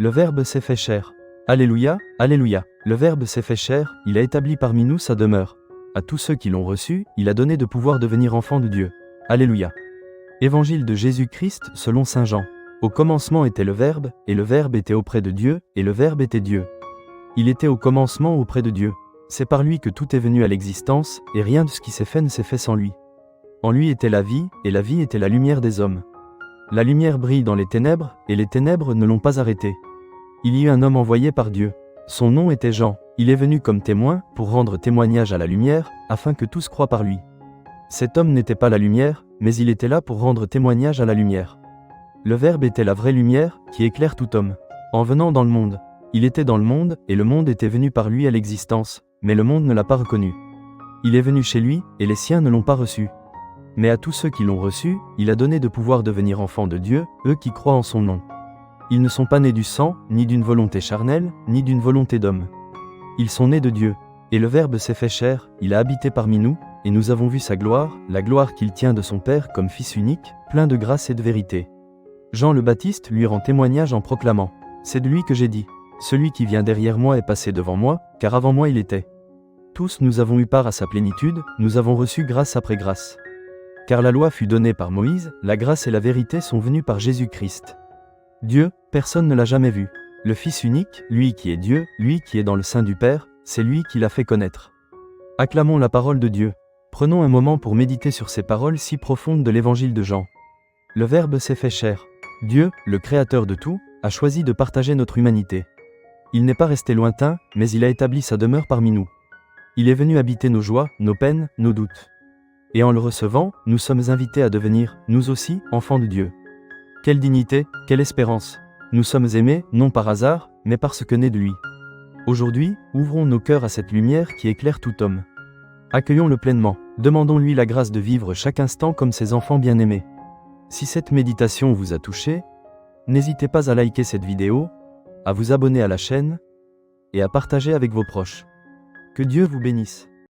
Le Verbe s'est fait chair. Alléluia, Alléluia. Le Verbe s'est fait chair, il a établi parmi nous sa demeure. À tous ceux qui l'ont reçu, il a donné de pouvoir devenir enfants de Dieu. Alléluia. Évangile de Jésus-Christ selon saint Jean. Au commencement était le Verbe, et le Verbe était auprès de Dieu, et le Verbe était Dieu. Il était au commencement auprès de Dieu. C'est par lui que tout est venu à l'existence, et rien de ce qui s'est fait ne s'est fait sans lui. En lui était la vie, et la vie était la lumière des hommes. La lumière brille dans les ténèbres, et les ténèbres ne l'ont pas arrêtée. Il y eut un homme envoyé par Dieu. Son nom était Jean. Il est venu comme témoin, pour rendre témoignage à la lumière, afin que tous croient par lui. Cet homme n'était pas la lumière, mais il était là pour rendre témoignage à la lumière. Le Verbe était la vraie lumière, qui éclaire tout homme. En venant dans le monde, il était dans le monde, et le monde était venu par lui à l'existence, mais le monde ne l'a pas reconnu. Il est venu chez lui, et les siens ne l'ont pas reçu. Mais à tous ceux qui l'ont reçu, il a donné de pouvoir devenir enfants de Dieu, eux qui croient en son nom. Ils ne sont pas nés du sang, ni d'une volonté charnelle, ni d'une volonté d'homme. Ils sont nés de Dieu. Et le Verbe s'est fait chair, il a habité parmi nous, et nous avons vu sa gloire, la gloire qu'il tient de son Père comme Fils unique, plein de grâce et de vérité. Jean le Baptiste lui rend témoignage en proclamant « C'est de lui que j'ai dit, celui qui vient derrière moi est passé devant moi, car avant moi il était. » Tous nous avons eu part à sa plénitude, nous avons reçu grâce après grâce. Car la loi fut donnée par Moïse, la grâce et la vérité sont venues par Jésus-Christ. Dieu, personne ne l'a jamais vu. Le Fils unique, lui qui est Dieu, lui qui est dans le sein du Père, c'est lui qui l'a fait connaître. Acclamons la parole de Dieu. Prenons un moment pour méditer sur ces paroles si profondes de l'évangile de Jean. Le Verbe s'est fait chair. Dieu, le Créateur de tout, a choisi de partager notre humanité. Il n'est pas resté lointain, mais il a établi sa demeure parmi nous. Il est venu habiter nos joies, nos peines, nos doutes. Et en le recevant, nous sommes invités à devenir, nous aussi, enfants de Dieu. Quelle dignité, quelle espérance! Nous sommes aimés, non par hasard, mais parce que nés de lui. Aujourd'hui, ouvrons nos cœurs à cette lumière qui éclaire tout homme. Accueillons-le pleinement, demandons-lui la grâce de vivre chaque instant comme ses enfants bien-aimés. Si cette méditation vous a touché, n'hésitez pas à liker cette vidéo, à vous abonner à la chaîne, et à partager avec vos proches. Que Dieu vous bénisse.